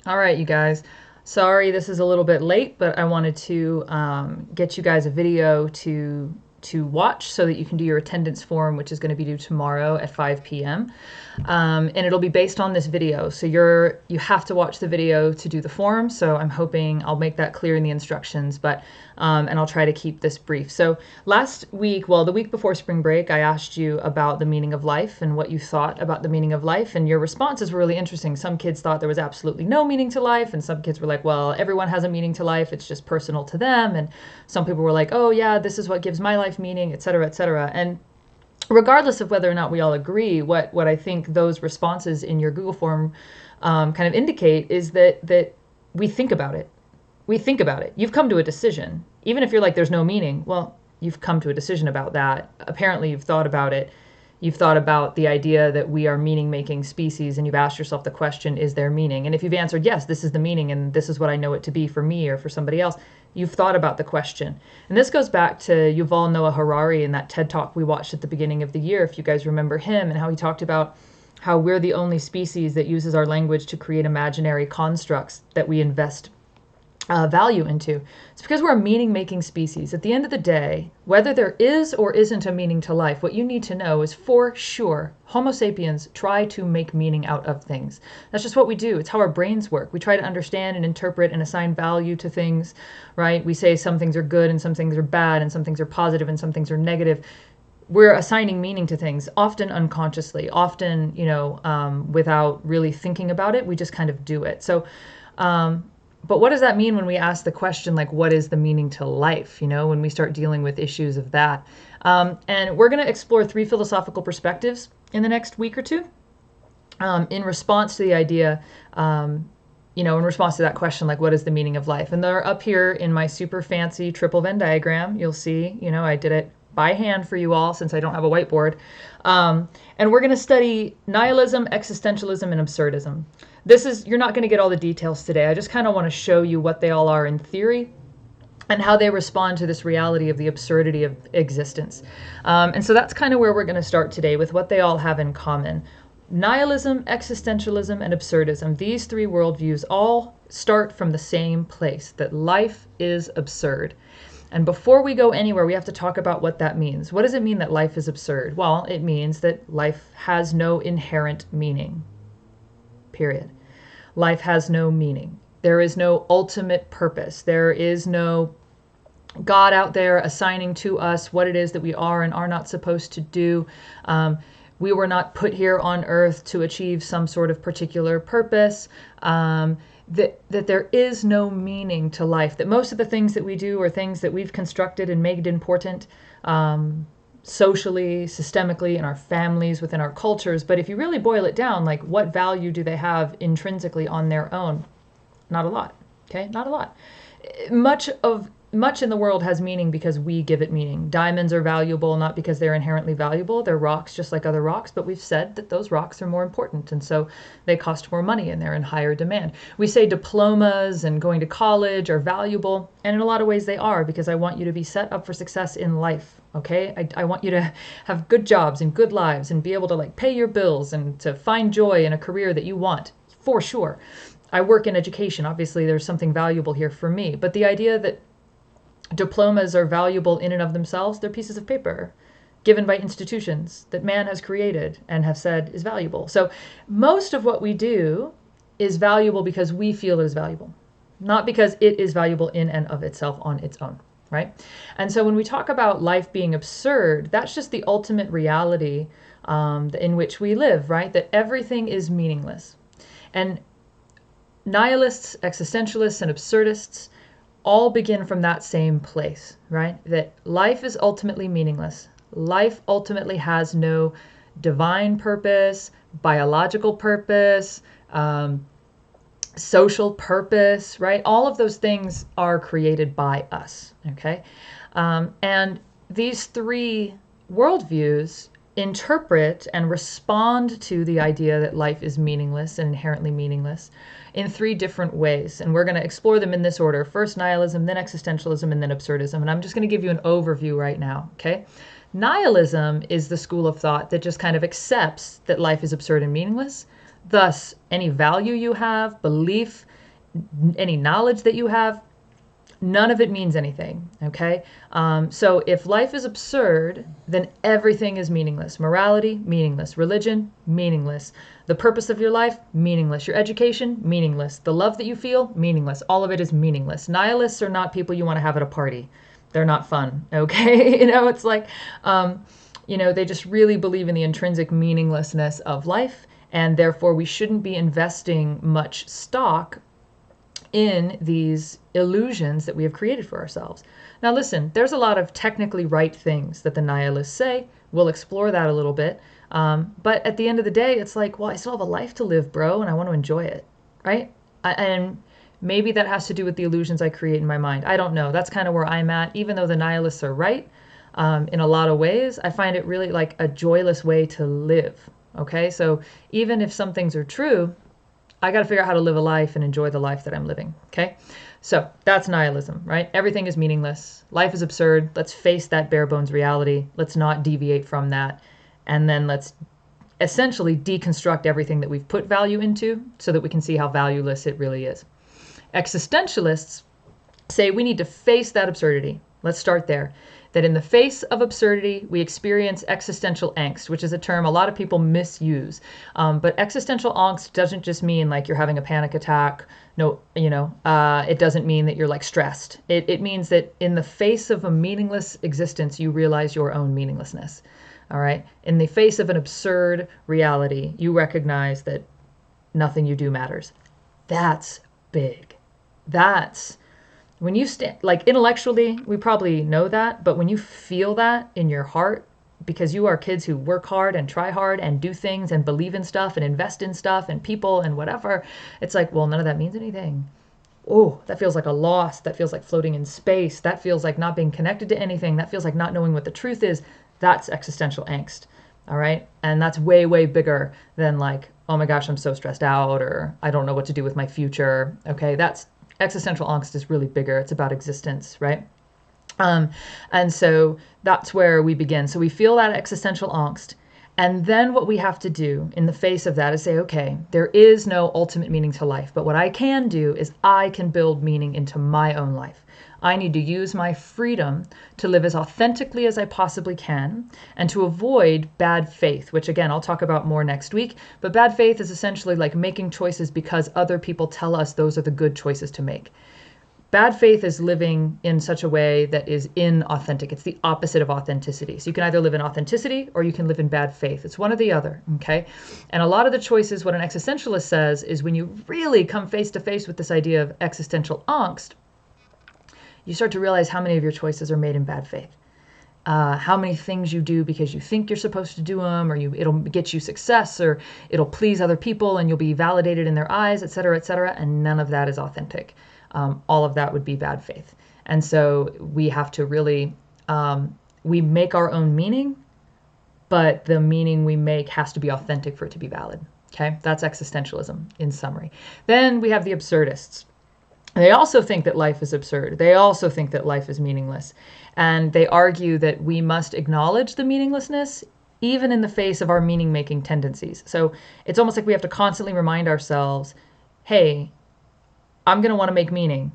All right, you guys. Sorry this is a little bit late, but I wanted to get you guys a video to watch so that you can do your attendance form, which is going to be due tomorrow at 5 p.m. And it'll be based on this video. So you have to watch the video to do the form. So I'm hoping I'll make that clear in the instructions, but and I'll try to keep this brief. So last week, well, the week before spring break, I asked you about the meaning of life and what you thought about the meaning of life, and your responses were really interesting. Some kids thought there was absolutely no meaning to life, and some kids were like, well, everyone has a meaning to life, it's just personal to them. And some people were like, oh yeah, this is what gives my life meaning, etc., etc. And regardless of whether or not we all agree, what I think those responses in your Google form kind of indicate is that we think about it. We think about it. You've come to a decision. Even if you're like, there's no meaning, well, you've come to a decision about that. Apparently, you've thought about it. You've thought about the idea that we are meaning-making species, and you've asked yourself the question, is there meaning? And if you've answered, yes, this is the meaning, and this is what I know it to be for me or for somebody else, you've thought about the question. And this goes back to Yuval Noah Harari in that TED Talk we watched at the beginning of the year, if you guys remember him, and how he talked about how we're the only species that uses our language to create imaginary constructs that we invest value into. It's because we're a meaning-making species. At the end of the day, whether there is or isn't a meaning to life, what you need to know is for sure, Homo sapiens try to make meaning out of things. That's just what we do. It's how our brains work. We try to understand and interpret and assign value to things, right? We say some things are good and some things are bad and some things are positive and some things are negative. We're assigning meaning to things, often unconsciously, often, without really thinking about it. We just kind of do it. So, but what does that mean when we ask the question, like, what is the meaning to life? When we start dealing with issues of that. And we're going to explore 3 philosophical perspectives in the next week or two in response to the idea, in response to that question, like, what is the meaning of life? And they're up here in my super fancy triple Venn diagram. You'll see, I did it by hand for you all since I don't have a whiteboard. And we're going to study nihilism, existentialism, and absurdism. You're not going to get all the details today. I just kind of want to show you what they all are in theory and how they respond to this reality of the absurdity of existence. And so that's kind of where we're going to start today, with what they all have in common. Nihilism, existentialism, and absurdism. These 3 worldviews all start from the same place, that life is absurd. And before we go anywhere, we have to talk about what that means. What does it mean that life is absurd? Well, it means that life has no inherent meaning. Period. Life has no meaning. There is no ultimate purpose. There is no God out there assigning to us what it is that we are and are not supposed to do. We were not put here on earth to achieve some sort of particular purpose. That there is no meaning to life, that most of the things that we do are things that we've constructed and made important socially, systemically, in our families, within our cultures. But if you really boil it down, like, what value do they have intrinsically on their own? Not a lot. Okay, not a lot. Much in the world has meaning because we give it meaning. Diamonds are valuable not because they're inherently valuable. They're rocks just like other rocks, but we've said that those rocks are more important, and so they cost more money and they're in higher demand. We say diplomas and going to college are valuable, and in a lot of ways they are, because I want you to be set up for success in life. Okay, I want you to have good jobs and good lives and be able to, like, pay your bills and to find joy in a career that you want, for sure. I work in education. Obviously, there's something valuable here for me. But the idea that diplomas are valuable in and of themselves, they're pieces of paper given by institutions that man has created and have said is valuable. So most of what we do is valuable because we feel it is valuable, not because it is valuable in and of itself on its own, right? And so when we talk about life being absurd, that's just the ultimate reality in which we live, right? That everything is meaningless. And nihilists, existentialists, and absurdists all begin from that same place, right? That life is ultimately meaningless. Life ultimately has no divine purpose, biological purpose, social purpose, right? All of those things are created by us, okay? And these 3 worldviews interpret and respond to the idea that life is meaningless and inherently meaningless in 3 different ways. And we're going to explore them in this order. First nihilism, then existentialism, and then absurdism. And I'm just going to give you an overview right now, okay? Nihilism is the school of thought that just kind of accepts that life is absurd and meaningless. Thus, any value you have, belief, any knowledge that you have, none of it means anything, okay? So if life is absurd, then everything is meaningless. Morality, meaningless. Religion, meaningless. The purpose of your life, meaningless. Your education, meaningless. The love that you feel, meaningless. All of it is meaningless. Nihilists are not people you want to have at a party. They're not fun, okay? It's like, they just really believe in the intrinsic meaninglessness of life, and therefore we shouldn't be investing much stock in these illusions that we have created for ourselves. Now listen, there's a lot of technically right things that the nihilists say. We'll explore that a little bit. But at the end of the day, it's like, well, I still have a life to live, bro, and I want to enjoy it, right? And maybe that has to do with the illusions I create in my mind. I don't know. That's kind of where I'm at. Even though the nihilists are right in a lot of ways, I find it really like a joyless way to live, okay? So even if some things are true, I got to figure out how to live a life and enjoy the life that I'm living, okay? So that's nihilism, right? Everything is meaningless. Life is absurd. Let's face that bare bones reality. Let's not deviate from that. And then let's essentially deconstruct everything that we've put value into so that we can see how valueless it really is. Existentialists say we need to face that absurdity. Let's start there. That in the face of absurdity, we experience existential angst, which is a term a lot of people misuse. But existential angst doesn't just mean like you're having a panic attack. No, it doesn't mean that you're like stressed. It means that in the face of a meaningless existence, you realize your own meaninglessness. All right. In the face of an absurd reality, you recognize that nothing you do matters. That's big. That's when you stand, like intellectually, we probably know that, but when you feel that in your heart, because you are kids who work hard and try hard and do things and believe in stuff and invest in stuff and people and whatever, it's like, well, none of that means anything. Oh, that feels like a loss. That feels like floating in space. That feels like not being connected to anything. That feels like not knowing what the truth is. That's existential angst. All right. And that's way, way bigger than like, oh my gosh, I'm so stressed out, or I don't know what to do with my future. Okay. That's existential angst is really bigger. It's about existence, right? And so that's where we begin. So we feel that existential angst. And then what we have to do in the face of that is say, okay, there is no ultimate meaning to life. But what I can do is I can build meaning into my own life. I need to use my freedom to live as authentically as I possibly can and to avoid bad faith, which again, I'll talk about more next week. But bad faith is essentially like making choices because other people tell us those are the good choices to make. Bad faith is living in such a way that is inauthentic. It's the opposite of authenticity. So you can either live in authenticity or you can live in bad faith. It's one or the other, okay? And a lot of the choices, what an existentialist says is when you really come face to face with this idea of existential angst, you start to realize how many of your choices are made in bad faith. How many things you do because you think you're supposed to do them, or it'll get you success, or it'll please other people and you'll be validated in their eyes, et cetera, and none of that is authentic. All of that would be bad faith. And so we have to really, we make our own meaning, but the meaning we make has to be authentic for it to be valid. Okay, that's existentialism in summary. Then we have the absurdists. They also think that life is absurd. They also think that life is meaningless. And they argue that we must acknowledge the meaninglessness even in the face of our meaning-making tendencies. So it's almost like we have to constantly remind ourselves, hey, I'm going to want to make meaning.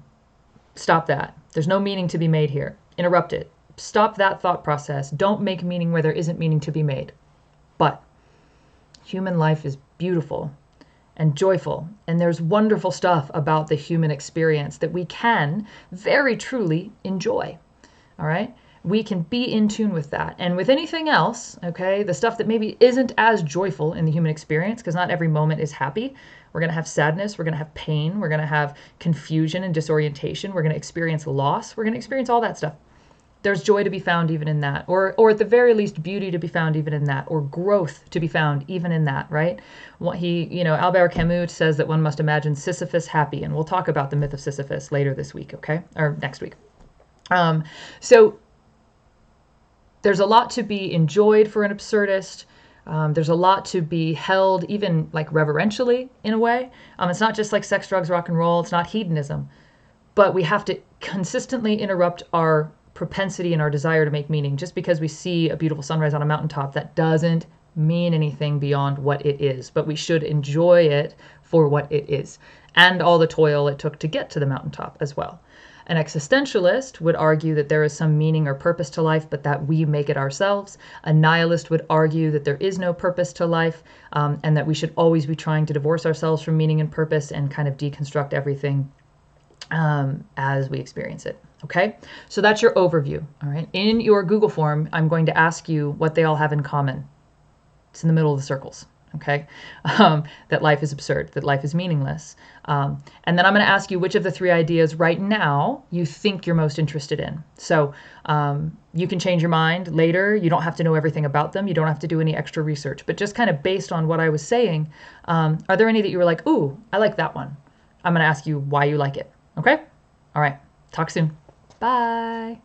Stop that. There's no meaning to be made here. Interrupt it. Stop that thought process. Don't make meaning where there isn't meaning to be made. But human life is beautiful and joyful, and there's wonderful stuff about the human experience that we can very truly enjoy. All right? We can be in tune with that. And with anything else, okay, the stuff that maybe isn't as joyful in the human experience, because not every moment is happy. We're going to have sadness. We're going to have pain. We're going to have confusion and disorientation. We're going to experience loss. We're going to experience all that stuff. There's joy to be found even in that, or at the very least, beauty to be found even in that, or growth to be found even in that, right? What Albert Camus says that one must imagine Sisyphus happy, and we'll talk about the myth of Sisyphus later this week, okay? Or next week. So there's a lot to be enjoyed for an absurdist. There's a lot to be held even like reverentially in a way. It's not just like sex, drugs, rock and roll. It's not hedonism, but we have to consistently interrupt our propensity and our desire to make meaning. Just because we see a beautiful sunrise on a mountaintop, that doesn't mean anything beyond what it is, but we should enjoy it for what it is, and all the toil it took to get to the mountaintop as well. An existentialist would argue that there is some meaning or purpose to life, but that we make it ourselves. A nihilist would argue that there is no purpose to life, and that we should always be trying to divorce ourselves from meaning and purpose and kind of deconstruct everything as we experience it. Okay, so that's your overview. All right, in your Google form, I'm going to ask you what they all have in common. It's in the middle of the circles. Okay, that life is absurd, that life is meaningless. And then I'm going to ask you which of the three ideas right now you think you're most interested in. So you can change your mind later. You don't have to know everything about them. You don't have to do any extra research. But just kind of based on what I was saying, are there any that you were like, ooh, I like that one? I'm going to ask you why you like it. Okay? All right. Talk soon. Bye.